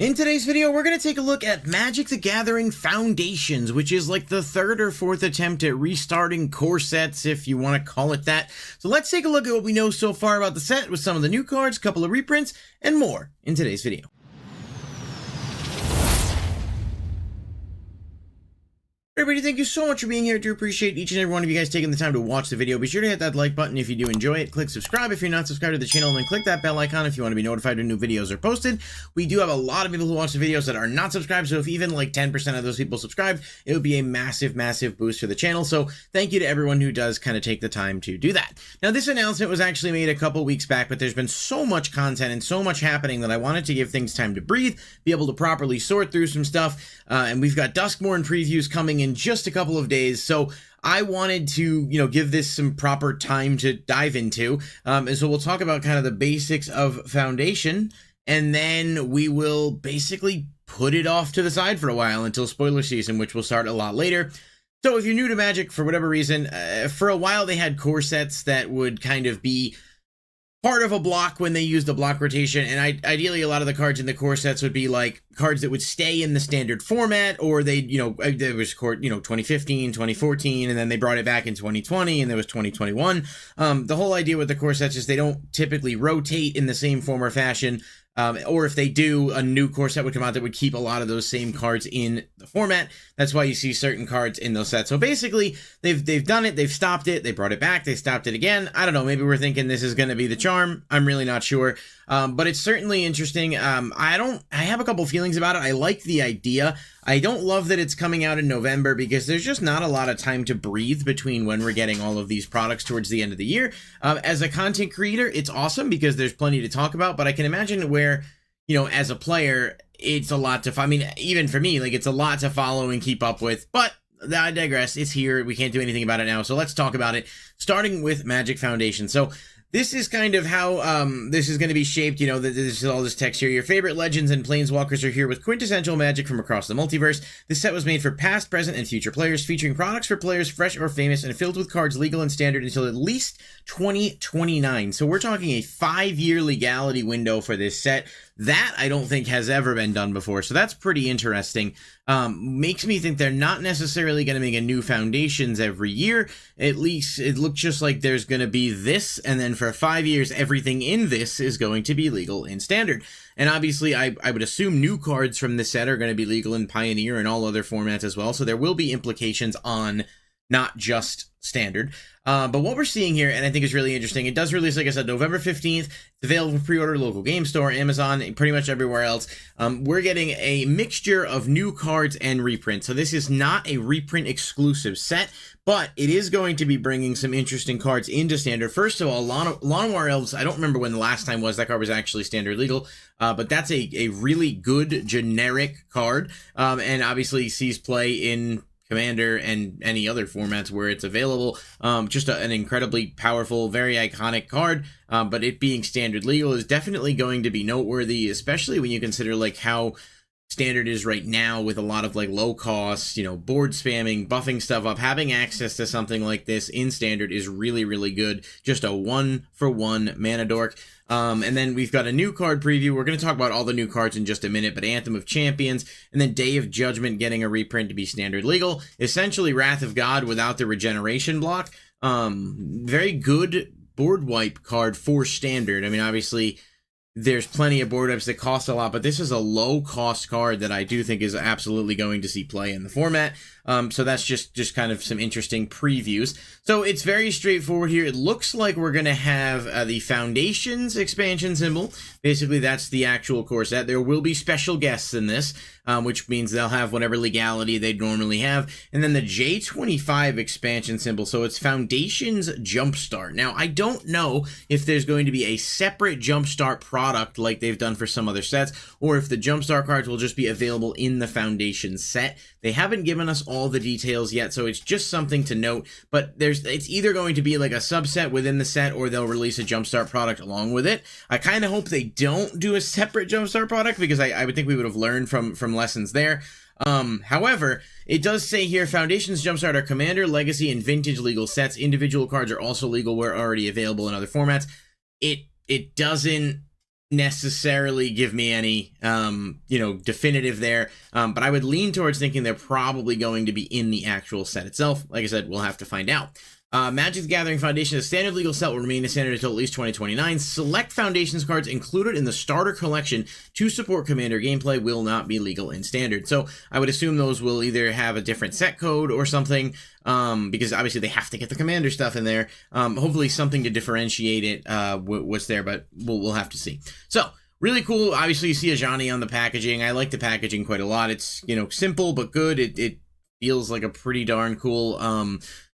In today's video, we're going to take a look at Magic the Gathering Foundations, which is like the third or fourth attempt at restarting core sets, if you want to call it that. So let's take a look at what we know so far about the set with some of the new cards, a couple of reprints, and more in today's video. Everybody, thank you so much for being here. I do appreciate each and every one of you guys taking the time to watch the video. Be sure to hit that like button if you do enjoy it. Click subscribe if you're not subscribed to the channel, and then click that bell icon if you want to be notified when new videos are posted. We do have a lot of people who watch the videos that are not subscribed, so if even like 10% of those people subscribe, it would be a massive, massive boost for the channel. So thank you to everyone who does kind of take the time to do that. Now, this announcement was actually made a couple weeks back, but there's been so much content and so much happening that I wanted to give things time to breathe, be able to properly sort through some stuff, and we've got Duskmourn previews coming in just a couple of days, so I wanted to, give this some proper time to dive into, and so we'll talk about kind of the basics of Foundation, and then we will basically put it off to the side for a while until spoiler season, which will start a lot later. So if you're new to Magic, for whatever reason, for a while they had core sets that would kind of be part of a block when they used the block rotation, and ideally a lot of the cards in the core sets would be like cards that would stay in the standard format, or they, there was 2015, 2014, and then they brought it back in 2020, and there was 2021. The whole idea with the core sets is they don't typically rotate in the same form or fashion, or if they do, a new core set would come out that would keep a lot of those same cards in the format. That's why you see certain cards in those sets. So basically, they've done it, they've stopped it, they brought it back, they stopped it again. I don't know, maybe we're thinking this is going to be the charm. I'm really not sure. But it's certainly interesting. I have a couple feelings about it. I like the idea. I don't love that it's coming out in November because there's just not a lot of time to breathe between when we're getting all of these products towards the end of the year. As a content creator, it's awesome because there's plenty to talk about, but I can imagine where, as a player, it's a lot to, even for me, like it's a lot to follow and keep up with, but I digress. It's here. We can't do anything about it now. So let's talk about it, starting with Magic Foundation. So this is kind of how this is going to be shaped. This is all this text here. Your favorite legends and planeswalkers are here with quintessential magic from across the multiverse. This set was made for past, present, and future players, featuring products for players fresh or famous, and filled with cards legal and standard until at least 2029. So we're talking a 5-year legality window for this set. That I don't think has ever been done before, so that's pretty interesting. Makes me think they're not necessarily going to make a new Foundations every year. At least it looks just like there's going to be this, and then for 5 years, everything in this is going to be legal in Standard. And obviously, I would assume new cards from this set are going to be legal in Pioneer and all other formats as well, so there will be implications on not just Standard. But what we're seeing here, and I think is really interesting, it does release, like I said, November 15th. It's available for pre-order, local game store, Amazon, and pretty much everywhere else. We're getting a mixture of new cards and reprints. So this is not a reprint exclusive set, but it is going to be bringing some interesting cards into Standard. First of all, Llanowar Elves, I don't remember when the last time was that card was actually Standard legal, but that's a really good generic card, and obviously sees play in Commander and any other formats where it's available. Just an incredibly powerful, very iconic card, but it being Standard legal is definitely going to be noteworthy, especially when you consider like how Standard is right now with a lot of like low cost, board spamming, buffing stuff up. Having access to something like this in Standard is really, really good. Just a 1-for-1 mana dork. And then we've got a new card preview. We're going to talk about all the new cards in just a minute, but Anthem of Champions, and then Day of Judgment getting a reprint to be Standard legal. Essentially Wrath of God without the regeneration block. Very good board wipe card for Standard. Obviously, there's plenty of board wipes that cost a lot, but this is a low-cost card that I do think is absolutely going to see play in the format. So that's just kind of some interesting previews. So it's very straightforward here. It looks like we're going to have the Foundations expansion symbol. Basically, that's the actual core set. There will be special guests in this, which means they'll have whatever legality they'd normally have. And then the J25 expansion symbol. So it's Foundations Jumpstart. Now, I don't know if there's going to be a separate Jumpstart product like they've done for some other sets, or if the Jumpstart cards will just be available in the Foundation set. They haven't given us all the details yet, so it's just something to note, but it's either going to be like a subset within the set, or they'll release a Jumpstart product along with it. I kind of hope they don't do a separate Jumpstart product, because I would think we would have learned from lessons there. However, it does say here, Foundations Jumpstart are Commander, Legacy, and Vintage legal sets. Individual cards are also legal where already available in other formats. It doesn't necessarily give me any, definitive there. But I would lean towards thinking they're probably going to be in the actual set itself. Like I said, we'll have to find out. Magic the Gathering Foundation, a standard legal set, will remain a standard until at least 2029. Select Foundations cards included in the starter collection to support Commander gameplay will not be legal in standard. So I would assume those will either have a different set code or something, because obviously they have to get the Commander stuff in there. Hopefully something to differentiate it, what's there, but we'll have to see. So, really cool. Obviously, you see Ajani on the packaging. I like the packaging quite a lot. It's, simple but good. It feels like a pretty darn cool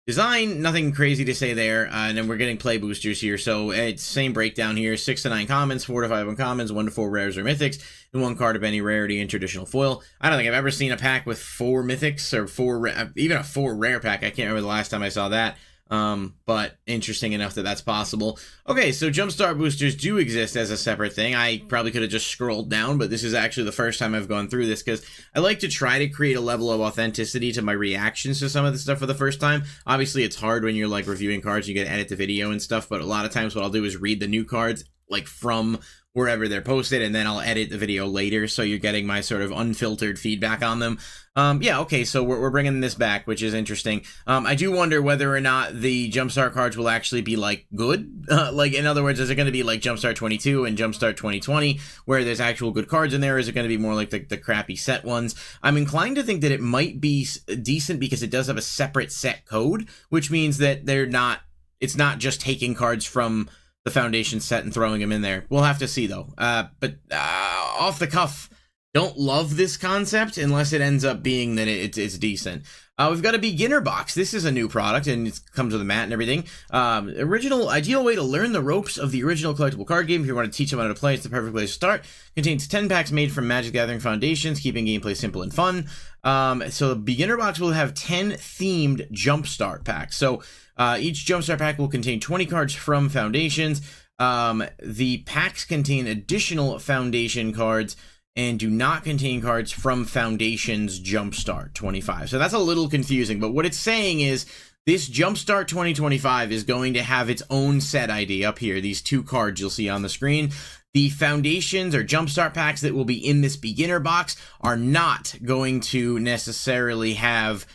design. Nothing crazy to say there. And then we're getting play boosters here. So it's same breakdown here. 6 to 9 commons, 4 to 5 uncommons, 1 to 4 rares or mythics, and 1 card of any rarity in traditional foil. I don't think I've ever seen a pack with 4 mythics or even a 4 rare pack. I can't remember the last time I saw that. But interesting enough that that's possible. Okay, so Jumpstart boosters do exist as a separate thing. I probably could have just scrolled down, but this is actually the first time I've gone through this because I like to try to create a level of authenticity to my reactions to some of the stuff for the first time. Obviously, it's hard when you're like reviewing cards, you get to edit the video and stuff, but a lot of times what I'll do is read the new cards like from wherever they're posted, and then I'll edit the video later, so you're getting my sort of unfiltered feedback on them. Yeah, okay, so we're bringing this back, which is interesting. I do wonder whether or not the Jumpstart cards will actually be, like, good. Like, in other words, is it going to be like Jumpstart 22 and Jumpstart 2020, where there's actual good cards in there, or is it going to be more like the crappy set ones? I'm inclined to think that it might be decent because it does have a separate set code, which means that it's not just taking cards from the Foundation set and throwing them in there. We'll have to see, though. But off the cuff, don't love this concept unless it ends up being that it's decent. We've got a beginner box. This is a new product, and it comes with a mat and everything. Ideal way to learn the ropes of the original collectible card game. If you want to teach them how to play, it's the perfect place to start. Contains 10 packs made from Magic the Gathering Foundations, keeping gameplay simple and fun. So the beginner box will have 10 themed Jumpstart packs. So each Jumpstart pack will contain 20 cards from Foundations. The packs contain additional Foundation cards and do not contain cards from Foundation's Jumpstart 25. So that's a little confusing, but what it's saying is this Jumpstart 2025 is going to have its own set ID up here, these 2 cards you'll see on the screen. The Foundations or Jumpstart packs that will be in this beginner box are not going to necessarily have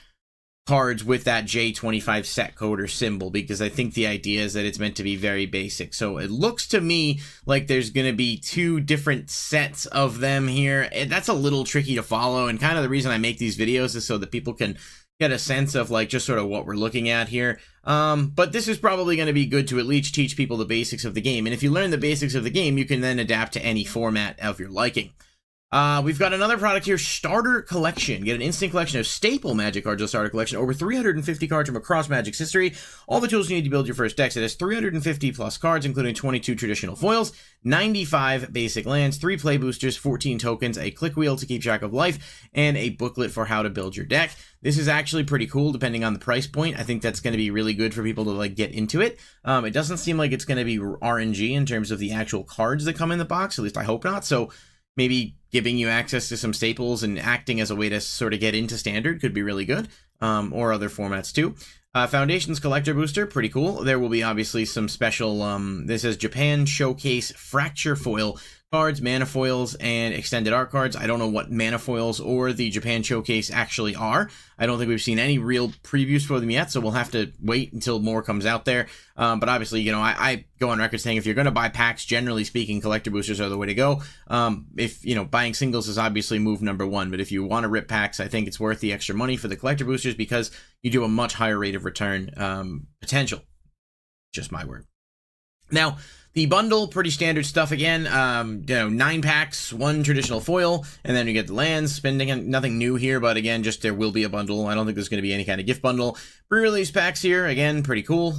cards with that J25 set code or symbol, because I think the idea is that it's meant to be very basic. So it looks to me like there's going to be 2 different sets of them here. That's a little tricky to follow, and kind of the reason I make these videos is so that people can get a sense of like just sort of what we're looking at here. But this is probably going to be good to at least teach people the basics of the game. And if you learn the basics of the game, you can then adapt to any format of your liking. We've got another product here, Starter Collection. Get an instant collection of staple Magic cards of Starter Collection, over 350 cards from across Magic's history. All the tools you need to build your first decks. It has 350 plus cards, including 22 traditional foils, 95 basic lands, 3 play boosters, 14 tokens, a click wheel to keep track of life, and a booklet for how to build your deck. This is actually pretty cool, depending on the price point. I think that's going to be really good for people to like get into it. It doesn't seem like it's going to be RNG in terms of the actual cards that come in the box. At least I hope not. So maybe giving you access to some staples and acting as a way to sort of get into standard could be really good, or other formats too. Foundations Collector Booster, pretty cool. There will be obviously some special, this is Japan Showcase Fracture Foil cards, mana foils, and extended art cards. I don't know what mana foils or the Japan Showcase actually are. I don't think we've seen any real previews for them yet, so we'll have to wait until more comes out there. But obviously, I go on record saying if you're going to buy packs, generally speaking, collector boosters are the way to go. If, buying singles is obviously move number 1, but if you want to rip packs, I think it's worth the extra money for the collector boosters because you do a much higher rate of return potential. Just my word. Now, the bundle, pretty standard stuff again. 9 packs, 1 traditional foil, and then you get the lands, spending, nothing new here, but again, just there will be a bundle. I don't think there's going to be any kind of gift bundle. Pre-release packs here, again, pretty cool.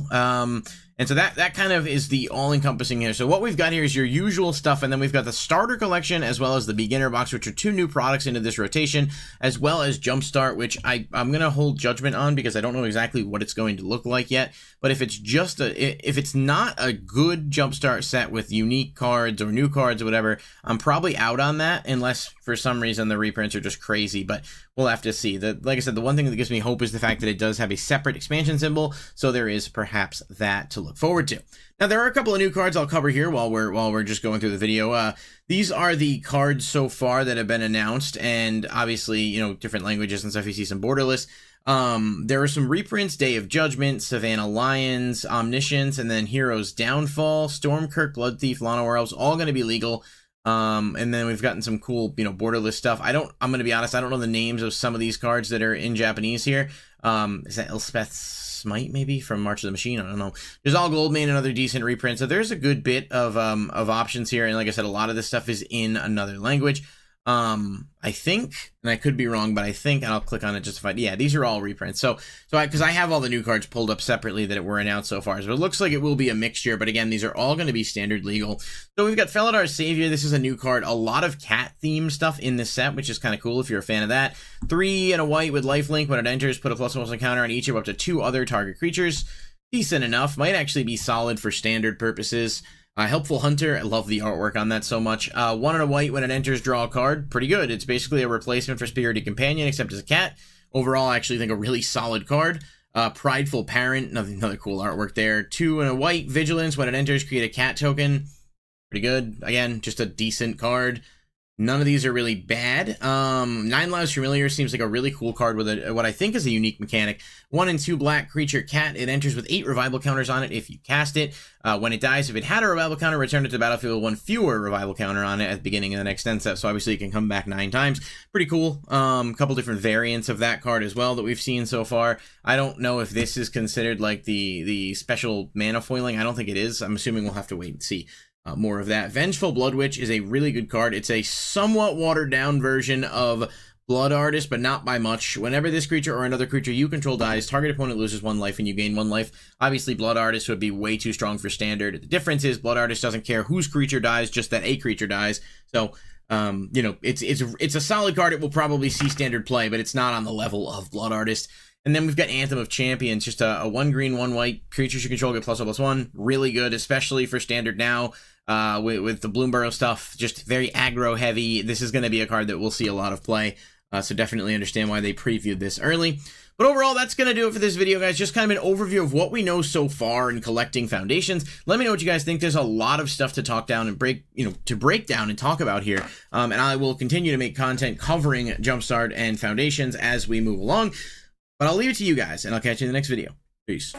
And so that kind of is the all-encompassing here. So what we've got here is your usual stuff, and then we've got the starter collection as well as the beginner box, which are 2 new products into this rotation, as well as Jumpstart, which I'm going to hold judgment on because I don't know exactly what it's going to look like yet. But if it's not a good Jumpstart set with unique cards or new cards or whatever, I'm probably out on that unless for some reason the reprints are just crazy, but we'll have to see. Like I said, the one thing that gives me hope is the fact that it does have a separate expansion symbol, so there is perhaps that to look forward to. Now, there are a couple of new cards I'll cover here while we're just going through the video. These are the cards so far that have been announced, and obviously, you know, different languages and stuff. You see some borderless. There are some reprints: Day of Judgment, Savannah Lions, Omniscience, and then Heroes Downfall, Stormkirk, Blood Thief, Lana Werewolves, all going to be legal. And then we've gotten some cool, you know, borderless stuff. I'm going to be honest, I don't know the names of some of these cards that are in Japanese here. Is that Elspeth's Smite, maybe, from March of the Machine? I don't know. There's all Goldmane and other decent reprints, so there's a good bit of options here, and like I said, a lot of this stuff is in another language. I think, and I could be wrong, but I think, and I'll click on it just to find, yeah, these are all reprints. Because I have all the new cards pulled up separately that were announced so far, so it looks like it will be a mixture, but again, these are all going to be standard legal. So we've got Felidar Savior. This is a new card. A lot of cat theme stuff in this set, which is kind of cool if you're a fan of that. 3 and a white with lifelink. When it enters, put a +1 counter on each of up to 2 other target creatures. Decent enough. Might actually be solid for standard purposes. Helpful Hunter, I love the artwork on that so much. 1 and a white, when it enters, draw a card. Pretty good. It's basically a replacement for Spirited Companion, except as a cat. Overall, I actually think a really solid card. Prideful Parent, another cool artwork there. 2 and a white, Vigilance, when it enters, create a cat token. Pretty good. Again, just a decent card. None of these are really bad. 9 Lives Familiar seems like a really cool card with what I think is a unique mechanic. 1 and 2 black creature cat. It enters with 8 revival counters on it if you cast it. When it dies, if it had a revival counter, return it to the battlefield with 1 fewer revival counter on it at the beginning of the next end step. So obviously it can come back 9 times. Pretty cool. A couple different variants of that card as well that we've seen so far. I don't know if this is considered like the special mana foiling. I don't think it is. I'm assuming we'll have to wait and see. More of that. Vengeful Blood Witch is a really good card. It's a somewhat watered down version of Blood Artist, but not by much. Whenever this creature or another creature you control dies, target opponent loses 1 life and you gain 1 life. Obviously, Blood Artist would be way too strong for standard. The difference is Blood Artist doesn't care whose creature dies, just that a creature dies. So, you know, it's a solid card. It will probably see standard play, but it's not on the level of Blood Artist. And then we've got Anthem of Champions, just a 1 green, 1 white. Creatures you control get +1/+1. Really good, especially for standard now. With the Bloomburrow stuff, just very aggro heavy. This is going to be a card that we'll see a lot of play, so definitely understand why they previewed this early. But overall, that's going to do it for this video, guys. Just kind of an overview of what we know so far in collecting foundations. Let me know what you guys think. There's a lot of stuff to talk down and break down and talk about here. And I will continue to make content covering Jumpstart and foundations as we move along. But I'll leave it to you guys, and I'll catch you in the next video. Peace.